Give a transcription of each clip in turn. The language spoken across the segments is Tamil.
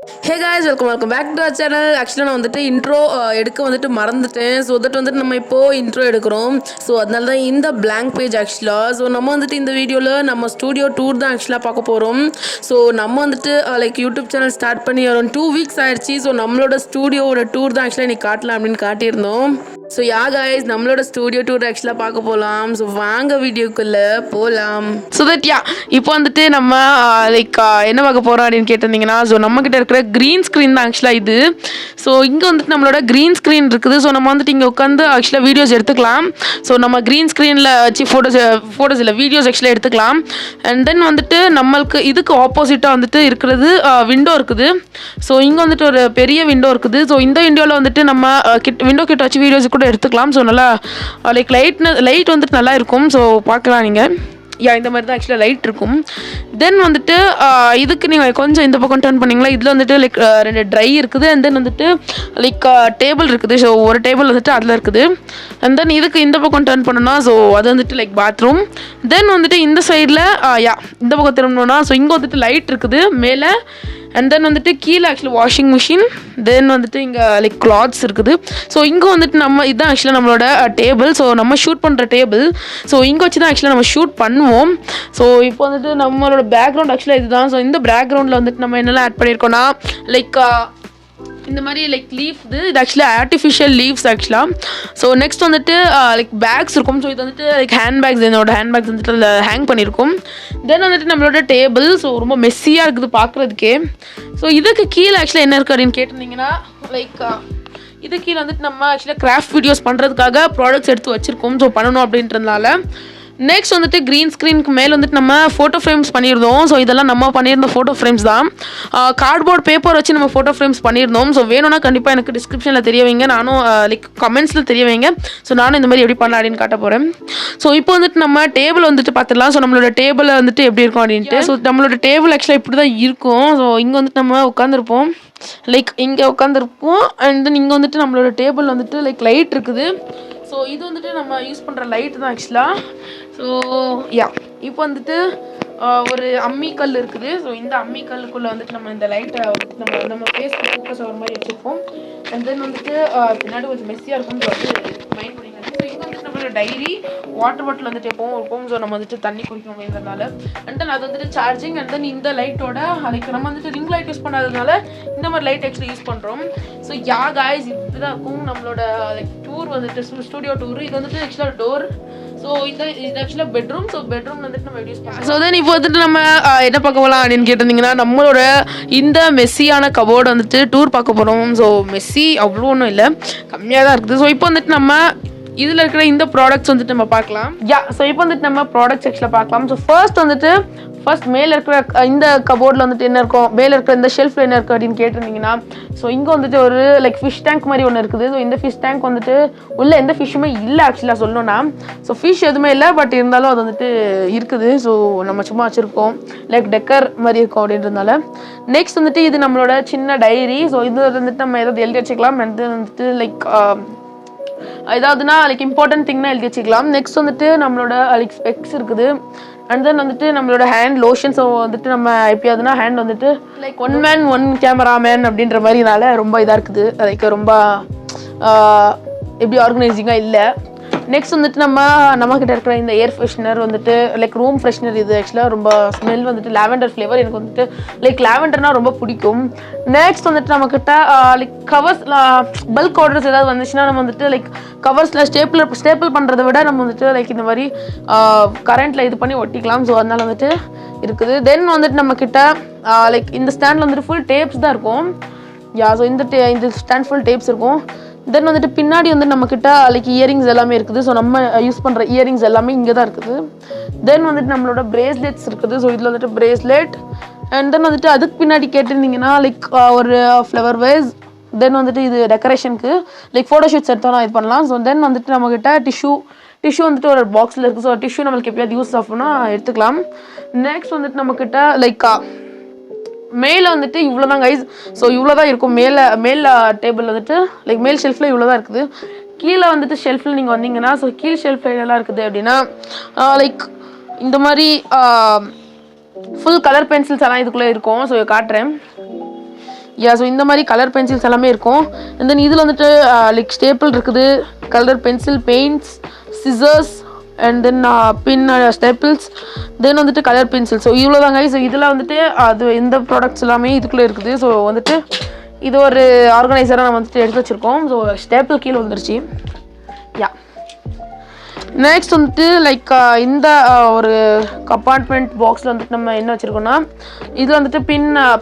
Hey guys, welcome back to our channel. Actually நான் வந்துட்டு இன்ட்ரோ எடுக்க வந்துட்டு மறந்துட்டேன். ஸோ வந்துட்டு நம்ம இப்போ இன்ட்ரோ எடுக்கிறோம். ஸோ அதனால தான் இந்த blank பேஜ் ஆக்சுவலாக. ஸோ நம்ம வந்துட்டு இந்த வீடியோவில் நம்ம ஸ்டூடியோ டூர் தான் ஆக்சுவலாக பார்க்க போகிறோம். ஸோ நம்ம வந்துட்டு லைக் யூடியூப் சேனல் ஸ்டார்ட் பண்ணி அரௌண்ட் 2 வீக்ஸ் ஆயிடுச்சு. ஸோ நம்மளோட ஸ்டூடியோவோட டூர் தான் ஆக்சுவலாக இன்னைக்கு காட்டலாம் அப்படின்னு காட்டியிருந்தோம். ஸோ guys, நம்மளோட ஸ்டூடியோ டூர் ஆக்சுவலாக பார்க்க போகலாம். ஸோ வாங்க வீடியோக்குள்ளே போகலாம். ஸோ இப்போ வந்துட்டு நம்ம லைக் என்ன பார்க்க போகிறோம் அப்படின்னு கேட்டிருந்தீங்கன்னா, ஸோ நம்மக்கிட்ட இருக்கிற க்ரீன் ஸ்க்ரீன் தான் ஆக்சுவலாக இது. ஸோ இங்கே வந்துட்டு நம்மளோட க்ரீன் ஸ்க்ரீன் இருக்குது. ஸோ நம்ம வந்துட்டு இங்கே உட்காந்து ஆக்சுவலாக வீடியோஸ் எடுத்துக்கலாம். ஸோ நம்ம க்ரீன் ஸ்க்ரீனில் வச்சு ஃபோட்டோஸ் இல்லை வீடியோஸ் ஆக்சுவலாக எடுத்துக்கலாம். அண்ட் தென் வந்துட்டு நம்மளுக்கு இதுக்கு ஆப்போசிட்டாக வந்துட்டு இருக்கிறது விண்டோ இருக்குது. ஸோ இங்கே வந்துட்டு ஒரு பெரிய விண்டோ இருக்குது. ஸோ இந்த விண்டோவில் வந்துட்டு நம்ம விண்டோ கிட்ட வச்சு வீடியோஸ் கூட எடுத்துக்கலாம். ஸோ நல்லா லைக் லைட் வந்துட்டு நல்லா இருக்கும். ஸோ பார்க்கலாம் நீங்கள் இந்த மாதிரி தான் ஆக்சுவலாக லைட் இருக்கும். தென் வந்துட்டு இதுக்கு நீங்கள் கொஞ்சம் இந்த பக்கம் டர்ன் பண்ணிங்களா, இதில் வந்துட்டு லைக் 2 ட்ரை இருக்குது. அண்ட் தென் வந்துட்டு லைக் டேபிள் இருக்குது. ஸோ ஒரு டேபிள் வந்துட்டு அதில் இருக்குது. அண்ட் தென் இதுக்கு இந்த பக்கம் டர்ன் பண்ணோன்னா ஸோ அது வந்துட்டு லைக் பாத்ரூம். தென் வந்துட்டு இந்த சைடில் இந்த பக்கம் திரும்பணுன்னா ஸோ இங்கே வந்துட்டு லைட் இருக்குது மேலே. அண்ட் தென் வந்துட்டு கீழே ஆக்சுவலி வாஷிங் மிஷின். தென் வந்துட்டு இங்கே லைக் கிளாத்ஸ் இருக்குது. ஸோ இங்கே வந்துட்டு நம்ம இதுதான் ஆக்சுவலாக நம்மளோட டேபிள். ஸோ நம்ம ஷூட் பண்ணுற டேபிள். ஸோ இங்கே வச்சு தான் ஆக்சுவலாக நம்ம ஷூட் பண்ணுவோம். ஸோ இப்போ வந்துட்டு நம்மளோட பேக்ரவுண்ட் ஆக்சுவலாக இதுதான். ஸோ இந்த பேக்ரவுண்டில் வந்துட்டு நம்ம என்னெல்லாம் ஆட் பண்ணியிருக்கோன்னா லைக் இந்த மாதிரி லைக் லீஃப் இது ஆக்சுவலாக ஆர்டிஃபிஷியல் லீவ்ஸ் ஆக்சுவலாக. ஸோ நெக்ஸ்ட் வந்துட்டு லைக் பேக்ஸ் இருக்கும். ஸோ இது வந்துட்டு லைக் ஹேண்ட் பேக்ஸ், என்னோட ஹேண்ட் பேக்ஸ் வந்துட்டு அதில் ஹேங் பண்ணியிருக்கும். தென் வந்துட்டு நம்மளோட டேபிள். ஸோ ரொம்ப மெஸ்ஸியாக இருக்குது பார்க்குறதுக்கே. ஸோ இதுக்கு கீழே ஆக்சுவலாக என்ன இருக்குது அப்படின்னு கேட்டிருந்தீங்கன்னா லைக் இது கீழே வந்துட்டு நம்ம ஆக்சுவலாக கிராஃப்ட் வீடியோஸ் பண்ணுறதுக்காக ப்ராடக்ட்ஸ் எடுத்து வச்சுருக்கோம். ஸோ பண்ணணும் அப்படின்றதுனால நெக்ஸ்ட் வந்துட்டு க்ரீன் ஸ்க்ரீனுக்கு மேலே வந்துட்டு நம்ம ஃபோட்டோ ஃப்ரேம்ஸ் பண்ணியிருந்தோம். ஸோ இதெல்லாம் நம்ம பண்ணியிருந்த ஃபோட்டோ ஃப்ரேம்ஸ் தான். கார்ட்போர்ட் பேப்பர் வச்சு நம்ம ஃபோட்டோ ஃப்ரேம்ஸ் பண்ணியிருந்தோம். ஸோ வேணும்னா கண்டிப்பாக எனக்கு டிஸ்கிரிப்ஷனில் தெரிய வைங்க, நானும் லைக் கமெண்ட்ஸில் தெரிய வைங்க. ஸோ நானும் இந்த மாதிரி எப்படி பண்ணலாம் அப்படின்னு காட்ட போகிறேன். ஸோ இப்போ வந்துட்டு நம்ம டேபிள் வந்துட்டு பார்த்துடலாம். ஸோ நம்மளோட டேபிள் வந்துட்டு எப்படி இருக்கும் அப்படின்ட்டு. ஸோ நம்மளோட டேபிள் ஆக்சுவலாக இப்படி தான் இருக்கும். ஸோ இங்கே வந்துட்டு நம்ம உட்காந்துருப்போம், லைக் இங்கே உட்காந்துருப்போம். அண்ட் தென் இங்கே வந்துட்டு நம்மளோட டேபிள் வந்துட்டு லைக் லைட் இருக்குது. ஸோ இது வந்துட்டு நம்ம யூஸ் பண்ணுற லைட் தான் ஆக்சுவலாக. ஸோ இப்போ வந்துட்டு ஒரு அம்மிக்கல் இருக்குது. ஸோ இந்த அம்மிக்கல்லுக்குள்ளே வந்துட்டு நம்ம இந்த லைட்டை நம்ம ஃபேஸ்க்கு ஃபோக்கஸ் ஆகிற மாதிரி வச்சுருப்போம். அண்ட் தென் வந்துட்டு பின்னாடி கொஞ்சம் மெஸ்ஸியாக இருக்கும். ஸோ வந்து மைண்ட் பண்ணிக்கலாம். ஸோ இங்கே வந்துட்டு நம்மளோட டைரி, வாட்டர் பாட்டில் வந்துட்டு எப்பவும் இருக்கும். ஸோ நம்ம வந்துட்டு தண்ணி குடிக்கணும் அப்படின்றதுனால. அண்ட் தென் அது வந்துட்டு சார்ஜிங். அண்ட் தென் இந்த லைட்டோட லைக் நம்ம வந்துட்டு ரிங் லைட் யூஸ் பண்ணாததுனால இந்த மாதிரி லைட் ஆக்சுவலி யூஸ் பண்ணுறோம். ஸோ காய்ஸ் இப்படி தான் இருக்கும் நம்மளோட லைக் டூர் வந்துட்டு ஸ்டூடியோ டூர். இது வந்துட்டு ஆக்சுவலாக டோர். ஸோ இது ஆக்சுவலாக பெட்ரூம். ஸோ பெட்ரூம் வந்துட்டு நம்ம யூஸ் பண்ணலாம். ஸோ தென் இப்போ வந்துட்டு நம்ம என்ன பார்க்க போகலாம் அப்படின்னு கேட்டிருந்தீங்கன்னா, நம்மளோட இந்த மெஸ்ஸியான கபோர்டு வந்துட்டு டூர் பார்க்க போகிறோம். ஸோ மெஸ்ஸி அவ்வளோ ஒன்றும் இல்லை, கம்மியாக தான் இருக்குது. ஸோ இப்போ வந்துட்டு நம்ம இதில் இருக்கிற இந்த ப்ராடக்ட்ஸ் வந்துட்டு நம்ம பார்க்கலாம். ஸோ இப்போ வந்துட்டு நம்ம ப்ராடக்ட் செக்ஷனில் பார்க்கலாம். ஸோ ஃபர்ஸ்ட் மேலே இருக்கிற இந்த கபோர்டில் வந்துட்டு என்ன இருக்கும், மேலே இருக்கிற இந்த ஷெல்ஃபில் என்ன இருக்குது அப்படின்னு கேட்டிருந்தீங்கன்னா, ஸோ இங்கே வந்துட்டு ஒரு லைக் ஃபிஷ் டேங்க் மாதிரி ஒன்று இருக்குது. ஸோ இந்த ஃபிஷ் டேங்க் வந்துட்டு உள்ள எந்த ஃபிஷ்ஷுமே இல்லை ஆக்சுவலாக சொல்லணும்னா. ஸோ ஃபிஷ் எதுவுமே இல்லை, பட் இருந்தாலும் அது வந்துட்டு இருக்குது. ஸோ நம்ம சும்மா வச்சுருக்கோம், லைக் டெக்கர் மாதிரி இருக்கும் அப்படின்றதுனால. நெக்ஸ்ட் வந்துட்டு இது நம்மளோட சின்ன டைரி. ஸோ இது வந்துட்டு நம்ம ஏதாவது எழுதி வச்சுக்கலாம். அது வந்துட்டு லைக் ஏதாவதுனா லைக் இம்பார்ட்டன்ட் திங்னா எழுதி வச்சுக்கலாம். நெக்ஸ்ட் வந்துட்டு நம்மளோட லைக் ஸ்பெக்ஸ் இருக்குது. அண்ட் தென் வந்துட்டு நம்மளோட ஹேண்ட் லோஷன். ஸோ வந்துட்டு நம்ம எப்பயாவதுனா ஹேண்ட் வந்துட்டு லைக் 1 man 1 cameraman அப்படின்ற மாதிரினால ரொம்ப இதாக இருக்குது, லைக் ரொம்ப எப்படி ஆர்கனைசிங்காக இல்லை. நெக்ஸ்ட் வந்துட்டு நம்மக்கிட்ட இருக்கிற இந்த ஏர் ஃப்ரெஷ்னர் வந்துட்டு லைக் ரூம் ஃப்ரெஷ்னர். இது ஆக்சுவலாக ரொம்ப ஸ்மெல் வந்துட்டு லாவெண்டர் ஃப்ளேவர். எனக்கு வந்துட்டு லைக் லாவெண்டர்னால் ரொம்ப பிடிக்கும். நெக்ஸ்ட் வந்துட்டு நம்மக்கிட்ட லைக் கவர்ஸ், பல்க் ஆர்டர்ஸ் ஏதாவது வந்துச்சுன்னா நம்ம வந்துட்டு லைக் கவர்ஸில் ஸ்டேப்பிள் பண்ணுறதை விட நம்ம வந்துட்டு லைக் இந்த மாதிரி கரண்ட்டில் இது பண்ணி ஒட்டிக்கலாம். ஸோ அதனால் வந்துட்டு இருக்குது. தென் வந்துட்டு நம்மக்கிட்ட லைக் இந்த ஸ்டாண்டில் வந்துட்டு ஃபுல் டேப்ஸ் தான் இருக்கும். ஸோ இந்த ஸ்டாண்ட் ஃபுல் டேப்ஸ் இருக்கும். தென் வந்துட்டு பின்னாடி வந்து நம்மக்கிட்ட லைக் இயரிங்ஸ் எல்லாமே இருக்குது. ஸோ நம்ம யூஸ் பண்ணுற இயரிங்ஸ் எல்லாமே இங்கே தான் இருக்குது. தென் வந்துட்டு நம்மளோட பிரேஸ்லெட்ஸ் இருக்குது. ஸோ இதில் வந்துட்டு பிரேஸ்லெட். அண்ட் தென் வந்துட்டு அதுக்கு பின்னாடி கேட்டிருந்தீங்கன்னா லைக் ஒரு ஃப்ளவர் வேஸ். தென் வந்துட்டு இது டெக்கரேஷனுக்கு லைக் ஃபோட்டோ ஷூட்ஸ் எடுத்தோம்னா இது பண்ணலாம். ஸோ தென் வந்துட்டு நம்மக்கிட்ட டிஷ்யூ வந்துட்டு ஒரு பாக்ஸில் இருக்குது. ஸோ டிஷ்யூ நம்மளுக்கு எப்படியாவது யூஸ் ஆகும்னா எடுத்துக்கலாம். நெக்ஸ்ட் வந்துட்டு நம்மக்கிட்ட லைக் மேலே வந்துட்டு இவ்வளோ தான் கைஸ். ஸோ இவ்வளோ தான் இருக்கும் மேல் டேபிள் வந்துட்டு லைக் மேல் ஷெல்ஃபில் இவ்வளோ தான் இருக்குது. கீழே வந்துட்டு ஷெல்ஃபில் நீங்கள் வந்தீங்கன்னா ஸோ கீழ் ஷெல்ஃபில் எல்லாம் இருக்குது அப்படின்னா லைக் இந்த மாதிரி ஃபுல் கலர் பென்சில்ஸ் எல்லாம் இதுக்குள்ளே இருக்கும். ஸோ காட்டுறேன். யா ஸோ இந்த மாதிரி கலர் பென்சில்ஸ் எல்லாமே இருக்கும். அண்ட் தென் இதில் வந்துட்டு லைக் ஸ்டேப்பிள் இருக்குது, colour pencil, paints, scissors and then pin staples, then வந்துட்டு கலர் பென்சில். ஸோ இவ்வளோ தாங்க. ஸோ இதில் வந்துட்டு அது இந்த ப்ராடக்ட்ஸ் எல்லாமே இதுக்குள்ளே இருக்குது. ஸோ வந்துட்டு இது ஒரு ஆர்கனைசராக நம்ம வந்துட்டு எடுத்து வச்சுருக்கோம். ஸோ ஸ்டேப்பிள் கீழே வந்துருச்சு. யா நெக்ஸ்ட் வந்துட்டு லைக் இந்த ஒரு கம்பார்ட்மெண்ட் பாக்ஸில் வந்துட்டு நம்ம என்ன வச்சுருக்கோம்னா இதில் வந்துட்டு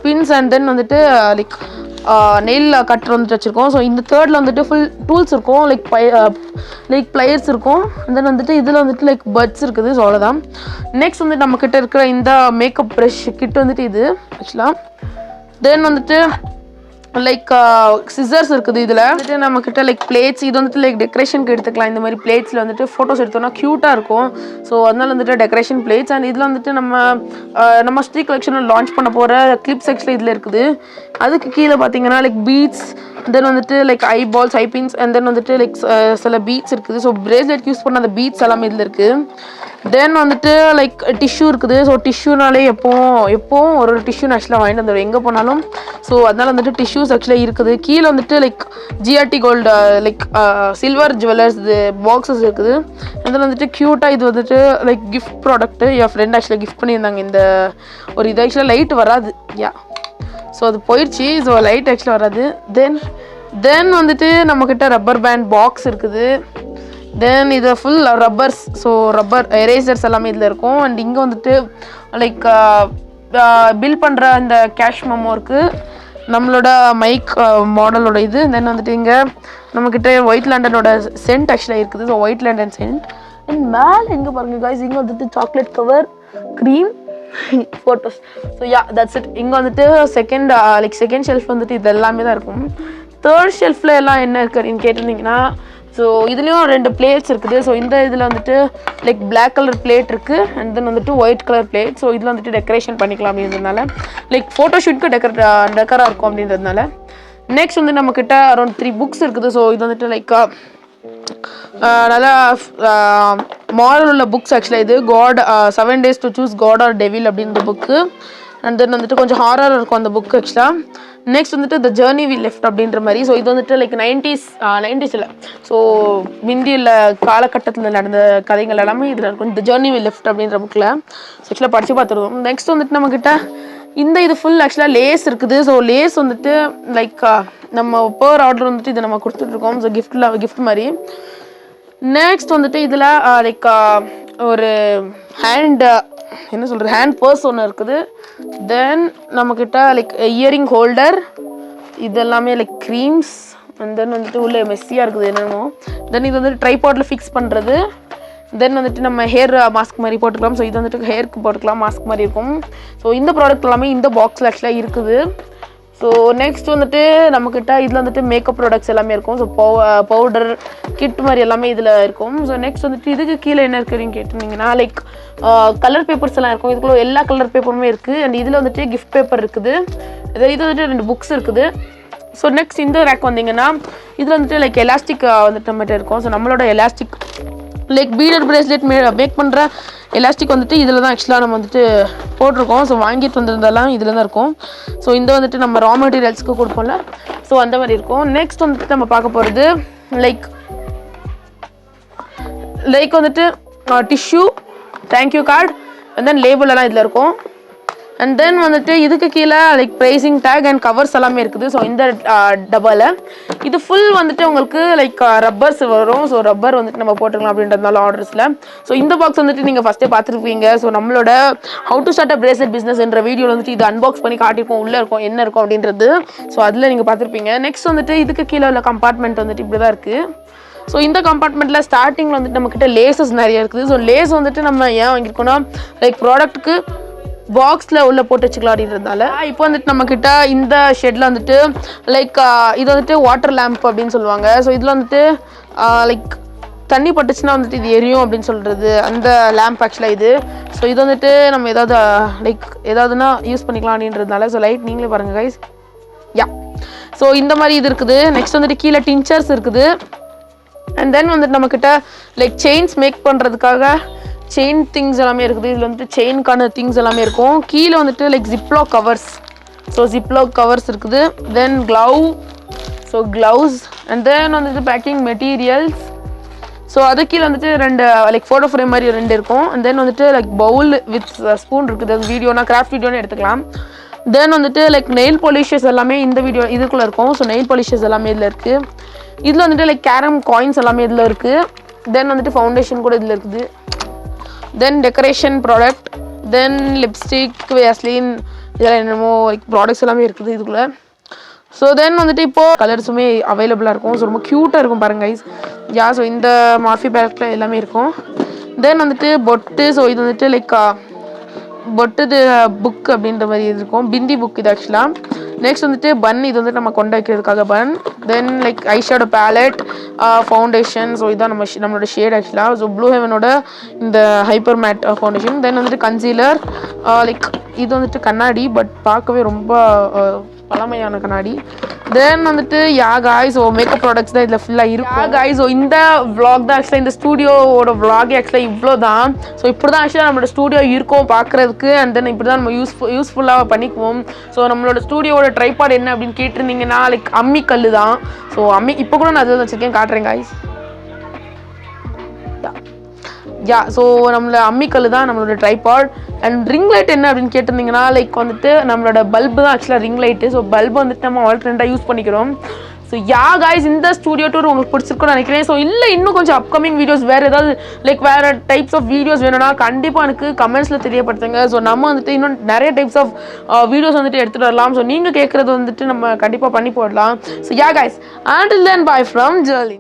பின்ஸ் அண்ட் தென் வந்துட்டு லைக் நெயில் கட்டர் வந்துட்டு வச்சுருக்கோம். ஸோ இந்த தேர்டில் வந்துட்டு ஃபுல் டூல்ஸ் இருக்கும், லைக் ப்ளையர்ஸ் இருக்கும். தென் வந்துட்டு இதில் வந்துட்டு லைக் பட்ஸ் இருக்குது. ஸோ அவ்வளோதான். நெக்ஸ்ட் வந்துட்டு நம்மக்கிட்ட இருக்கிற இந்த மேக்கப் ப்ரஷ் கிட் வந்துட்டு இது ஆக்சுவலாக. தென் வந்துட்டு லைக் சிசர்ஸ் இருக்குது. இதில் வந்துட்டு நம்மக்கிட்ட லைக் பிளேட்ஸ், இது வந்துட்டு லைக் டெக்கரேஷனுக்கு எடுத்துக்கலாம். இந்த மாதிரி பிளேட்ஸில் வந்துட்டு ஃபோட்டோஸ் எடுத்தோம்னா க்யூட்டாக இருக்கும். ஸோ அதனால வந்துட்டு டெக்கரேஷன் பிளேட்ஸ். அண்ட் இதில் வந்துட்டு நம்ம ஸ்ரீ கலெக்ஷனில் லான்ச் பண்ண போகிற கிளிப் செக்ஷனில் இதில் இருக்குது. அதுக்கு கீழே பார்த்தீங்கன்னா லைக் பீட்ஸ், தென் வந்துட்டு லைக் ஐபால்ஸ், ஐபின்ஸ் அண்ட் தென் வந்துட்டு லைக் சில பீட்ஸ் இருக்குது. ஸோ பிரேஸ்லெட் யூஸ் பண்ண அந்த பீட்ஸ் எல்லாமே இதில் இருக்குது. தென் வந்துட்டு லைக் டிஷ்யூ இருக்குது. ஸோ டிஷ்யூனாலே எப்போவும் ஒரு டிஷ்யூ ஆக்சுவலாக வாங்கிட்டு வந்துடும் எங்கே போனாலும். ஸோ அதனால் வந்துட்டு டிஷ்யூஸ் ஆக்சுவலாக இருக்குது. கீழே வந்துட்டு like GRT gold like silver jewellers இது பாக்ஸஸ் இருக்குது. அதில் வந்துட்டு க்யூட்டாக இது வந்துட்டு லைக் கிஃப்ட் ப்ராடக்ட்டு என் ஃப்ரெண்ட் ஆக்சுவலாக கிஃப்ட் பண்ணியிருந்தாங்க. இந்த ஒரு இது ஆக்சுவலாக லைட் வராது. யா ஸோ அது போயிடுச்சு. ஸோ லைட் ஆக்சுவலாக வராது. தென் வந்துட்டு நம்மக்கிட்ட ரப்பர் பேண்ட் பாக்ஸ் இருக்குது. தென் இது full rubbers. So rubber erasers எல்லாமே இதில் இருக்கும். அண்ட் இங்கே வந்துட்டு லைக் பில் பண்ணுற இந்த கேஷ் மெமோ இருக்குது, நம்மளோட மைக் மாடலோட இது. தென் வந்துட்டு இங்கே நம்மக்கிட்ட ஒயிட் லேண்டனோட சென்ட் ஆக்சுவலாக இருக்குது. So white lantern scent. And மேலே எங்கே பாருங்கள் காய்ஸ், இங்கே வந்துட்டு chocolate cover, cream, photos. So ya that's it. இங்கே வந்துட்டு செகண்ட் ஷெல்ஃப் வந்துட்டு இது எல்லாமே தான் இருக்கும். தேர்ட் ஷெல்ஃபில் எல்லாம் என்ன இருக்குது அப்படின்னு கேட்டிருந்தீங்கன்னா ஸோ இதுலேயும் 2 பிளேட்ஸ் இருக்குது. ஸோ இந்த இதில் வந்துட்டு லைக் பிளாக் கலர் பிளேட் இருக்குது அண்ட் தென் வந்துட்டு ஒயிட் கலர் பிளேட். ஸோ இதில் வந்துட்டு டெக்கரேஷன் பண்ணிக்கலாம் அப்படின்றதுனால லைக் ஃபோட்டோஷூட்க்கு டெக்கராக இருக்கும் அப்படின்றதுனால. நெக்ஸ்ட் வந்து நம்மக்கிட்ட அரௌண்ட் 3 புக்ஸ் இருக்குது. ஸோ இது வந்துட்டு லைக் நல்லா மாரல் உள்ள புக்ஸ் ஆக்சுவலாக. இது God 7 days to choose God or devil அப்படின்ற புக்கு. அண்ட் தென் வந்துட்டு கொஞ்சம் ஹாரர் இருக்கும் அந்த புக் ஆக்சுவலாக. நெக்ஸ்ட் வந்துட்டு த ஜேர்னி வி லெஃப்ட் அப்படின்ற மாதிரி. ஸோ இது வந்துட்டு லைக் 90s இல்லை, ஸோ முந்தியில் காலகட்டத்தில் நடந்த கதைகள் எல்லாமே இதில் இருக்கும். த ஜேர்னி வி லெஃப்ட் அப்படின்ற புக்கில் ஆக்சுவலாக படித்து பார்த்துருவோம். நெக்ஸ்ட் வந்துட்டு நம்மக்கிட்ட இது ஃபுல் ஆக்சுவலாக லேஸ் இருக்குது. ஸோ லேஸ் வந்துட்டு லைக் நம்ம பர் ஆர்டர் வந்துட்டு இதை நம்ம கொடுத்துட்ருக்கோம். ஸோ கிஃப்ட் மாதிரி. நெக்ஸ்ட் வந்துட்டு இதில் லைக் ஒரு ஹேண்ட் பர்ஸ் ஒன்று இருக்குது. தென் நம்மக்கிட்ட லைக் இயரிங் ஹோல்டர், இதெல்லாமே லைக் க்ரீம்ஸ். அண்ட் தென் வந்துட்டு உள்ளே மெஸ்ஸியாக இருக்குது என்னென்னமோ. தென் இது வந்துட்டு ட்ரைபாடில் ஃபிக்ஸ் பண்ணுறது. தென் வந்துட்டு நம்ம ஹேர் மாஸ்க் மாதிரி போட்டுக்கலாம். ஸோ இது வந்துட்டு ஹேருக்கு போட்டுக்கலாம், மாஸ்க் மாதிரி இருக்கும். ஸோ இந்த ப்ராடக்ட் எல்லாமே இந்த பாக்ஸில் ஆக்சுவலாக இருக்குது. ஸோ நெக்ஸ்ட் வந்துட்டு நம்மக்கிட்ட இதில் வந்துட்டு மேக்கப் ப்ராடக்ட்ஸ் எல்லாமே இருக்கும். ஸோ பவுடர் கிட் மாதிரி எல்லாமே இதில் இருக்கும். ஸோ நெக்ஸ்ட் வந்துட்டு இதுக்கு கீழே என்ன இருக்குதுன்னு கேட்டிருந்தீங்கன்னா லைக் கலர் பேப்பர்ஸ் எல்லாம் இருக்கும். இதுக்குள்ள எல்லா கலர் பேப்பருமே இருக்குது. அண்ட் இதில் வந்துட்டு கிஃப்ட் பேப்பர் இருக்குது. இது வந்துட்டு 2 புக்ஸ் இருக்குது. ஸோ நெக்ஸ்ட் இந்த ரேக் வந்தீங்கன்னா இதில் வந்துட்டு லைக் எலாஸ்டிக் வந்துட்டு நம்மகிட்ட இருக்கும். ஸோ நம்மளோட elastic like beaded bracelet make பண்ணுற எலாஸ்டிக் வந்துட்டு இதில் தான் ஆக்சுவலாக நம்ம வந்துட்டு போட்டிருக்கோம். ஸோ வாங்கிட்டு வந்திருந்தாலும் இதில் தான் இருக்கும். ஸோ இந்த வந்துட்டு நம்ம ரா மெட்டீரியல்ஸ்க்கு கொடுப்போம்ல, ஸோ அந்த மாதிரி இருக்கும். நெக்ஸ்ட் வந்துட்டு நம்ம பார்க்க போகிறது லைக் வந்துட்டு tissue, thank you card and then label எல்லாம் இதில் இருக்கும். அண்ட் தென் வந்துட்டு இதுக்கு கீழே like pricing take and covers எல்லாமே இருக்குது. ஸோ இந்த டப்பாவில் இது ஃபுல் வந்துட்டு உங்களுக்கு லைக் ரப்பர்ஸ் வரும். ஸோ ரப்பர் வந்துட்டு நம்ம போட்டுக்கலாம் அப்படின்றதுனால ஆர்டர்ஸில். ஸோ இந்த பாக்ஸ் வந்துட்டு நீங்கள் ஃபஸ்ட்டே பார்த்துருப்பீங்க. ஸோ நம்மளோட how to start a bracelet business என்ற வீடியோவில் வந்துட்டு இது அன்பாக்ஸ் பண்ணி காட்டியிருப்போம், உள்ளே இருக்கும் என்ன இருக்கும் அப்படின்றது. ஸோ அதில் நீங்கள் பார்த்துருப்பீங்க. நெக்ஸ்ட் வந்துட்டு இதுக்கு கீழே உள்ள கம்பார்ட்மெண்ட் வந்துட்டு இப்படி தான் இருக்குது. ஸோ இந்த கம்பார்ட்மெண்ட்டில் ஸ்டார்டிங்கில் வந்துட்டு நம்மக்கிட்ட லேசஸ் நிறைய இருக்குது. ஸோ லேஸ் வந்துட்டு நம்ம ஏன் வாங்கியிருக்கோம்னா லைக் ப்ராடக்ட்டுக்கு பாக்ஸில் உள்ளே போட்டு வச்சுக்கலாம் அப்படின்றதுனால. இப்போ வந்துட்டு நம்மக்கிட்ட இந்த ஷெட்டில் வந்துட்டு லைக் இது வந்துட்டு வாட்டர் லேம்ப் அப்படின்னு சொல்லுவாங்க. ஸோ இதில் வந்துட்டு லைக் தண்ணி பட்டுச்சுன்னா வந்துட்டு இது எரியும் அப்படின்னு சொல்கிறது அந்த லேம்ப் ஆக்சுவலாக இது. ஸோ இது வந்துட்டு நம்ம ஏதாவதுனா யூஸ் பண்ணிக்கலாம் அப்படின்றதுனால. ஸோ லைட் நீங்களே பாருங்கள் கைஸ். யா ஸோ இந்த மாதிரி இது இருக்குது. நெக்ஸ்ட் வந்துட்டு கீழே டின்ச்சர்ஸ் இருக்குது. அண்ட் தென் வந்துட்டு நம்மக்கிட்ட லைக் செயின்ஸ் மேக் பண்ணுறதுக்காக செயின் திங்ஸ் எல்லாமே இருக்குது. இதில் வந்துட்டு செயின்கான திங்ஸ் எல்லாமே இருக்கும். கீழே வந்துட்டு like ziplock covers. So ziplock covers இருக்குது. Then glove, so gloves and then வந்துட்டு பேக்கிங் மெட்டீரியல்ஸ். ஸோ அது கீழே வந்துட்டு 2 லைக் ஃபோட்டோ ஃப்ரேம் மாதிரி 2 இருக்கும். அண்ட் தென் வந்துட்டு லைக் பவுல் வித் ஸ்பூன் இருக்குது. அது வீடியோனா கிராஃப்ட் வீடியோன்னு எடுத்துக்கலாம். தென் வந்துட்டு லைக் நெயில் பாலிஷஸ் எல்லாமே இந்த வீடியோ இதுக்குள்ளே இருக்கும். ஸோ நெயில் பாலிஷஸ் எல்லாமே இதில் இருக்குது. இதில் வந்துட்டு லைக் கேரம் காயின்ஸ் எல்லாமே இதில் இருக்குது. தென் வந்துட்டு ஃபவுண்டேஷன் கூட இதில் இருக்குது. தென் டெக்கரேஷன் ப்ராடக்ட், தென் லிப்ஸ்டிக், வேஸ்லின், இதெல்லாம் என்னமோ லைக் ப்ராடக்ட்ஸ் எல்லாமே இருக்குது இதுக்குள்ளே. ஸோ தென் வந்துட்டு இப்போது கலர்ஸுமே அவைலபிளாக இருக்கும். ஸோ ரொம்ப க்யூட்டாக இருக்கும் பாருங்க கைஸ். யா ஸோ இந்த மாஃபி பேக்கில் எல்லாமே இருக்கும். தென் வந்துட்டு பொட்டு, ஸோ இது வந்துட்டு லைக் பொட்டு புக் அப்படின்ற மாதிரி இருக்கும். பிந்தி புக் இது ஆக்சுவலாக. நெக்ஸ்ட் வந்துட்டு பன், இது வந்துட்டு நம்ம கொண்டு வைக்கிறதுக்காக bun. Then like eyeshadow palette, foundation. So இதுதான் நம்மளோட ஷேட் ஆக்சுவலாக. ஸோ ப்ளூ ஹெவனோட இந்த ஹைப்பர் மேட் ஃபவுண்டேஷன். தென் வந்துட்டு கன்சீலர், லைக் இது வந்துட்டு கண்ணாடி, பட் பார்க்கவே ரொம்ப பழமையான கண்ணாடி. தென் வந்துட்டு யா காய்ஸ், ஸோ மேக்கப் ப்ராடக்ட்ஸ் தான் இதில் ஃபுல்லாக இருக்கும். யா காய்ஸ், ஸோ இந்த vlog தான் ஆக்சுவலாக, இந்த ஸ்டூடியோவோட vlog ஆக்சுவலாக இவ்வளோ தான். ஸோ இப்படி தான் ஆக்சுவலாக நம்மளோட ஸ்டூடியோ இருக்கும் பார்க்குறதுக்கு. அண்ட் தென் இப்படி தான் நம்ம யூஸ்ஃபுல்லாக பண்ணிக்குவோம். ஸோ நம்மளோட ஸ்டூடியோவோட ட்ரைபாட் என்ன அப்படின்னு கேட்டிருந்தீங்கன்னா லைக் அம்மி கல் தான். ஸோ இப்போ கூட நான் அதை வச்சுருக்கேன், காட்டுறேன் காய்ஸ். யா ஸோ நம்மளோட அம்மிக்கல் தான் நம்மளோட ட்ரைபாட். அண்ட் ரிங் லைட் என்ன அப்படின்னு கேட்டிருந்தீங்கன்னா லைக் வந்துட்டு நம்மளோட பல்பு தான் ஆக்சுவலாக ரிங் லைட்டு. ஸோ பல்பு வந்துட்டு நம்ம ஆல்டர்னேட்டாக யூஸ் பண்ணிக்கிறோம். ஸோ யா காய்ஸ், இந்த ஸ்டூடியோ டூர் உங்களுக்கு பிடிச்சிருக்குன்னு நினைக்கிறேன். ஸோ இல்லை இன்னும் கொஞ்சம் அப்கமிங் வீடியோஸ் வேறு ஏதாவது லைக் வேறு டைப்ஸ் ஆஃப் வீடியோஸ் வேணும்னா கண்டிப்பாக எனக்கு கமெண்ட்ஸில் தெரியப்படுத்துங்க. ஸோ நம்ம வந்துட்டு இன்னும் நிறைய டைப்ஸ் ஆஃப் வீடியோஸ் வந்துட்டு எடுத்துகிட்டு வரலாம். ஸோ நீங்கள் கேட்குறது வந்துட்டு நம்ம கண்டிப்பாக பண்ணி போடலாம். So yeah guys, until then bye from Jolly.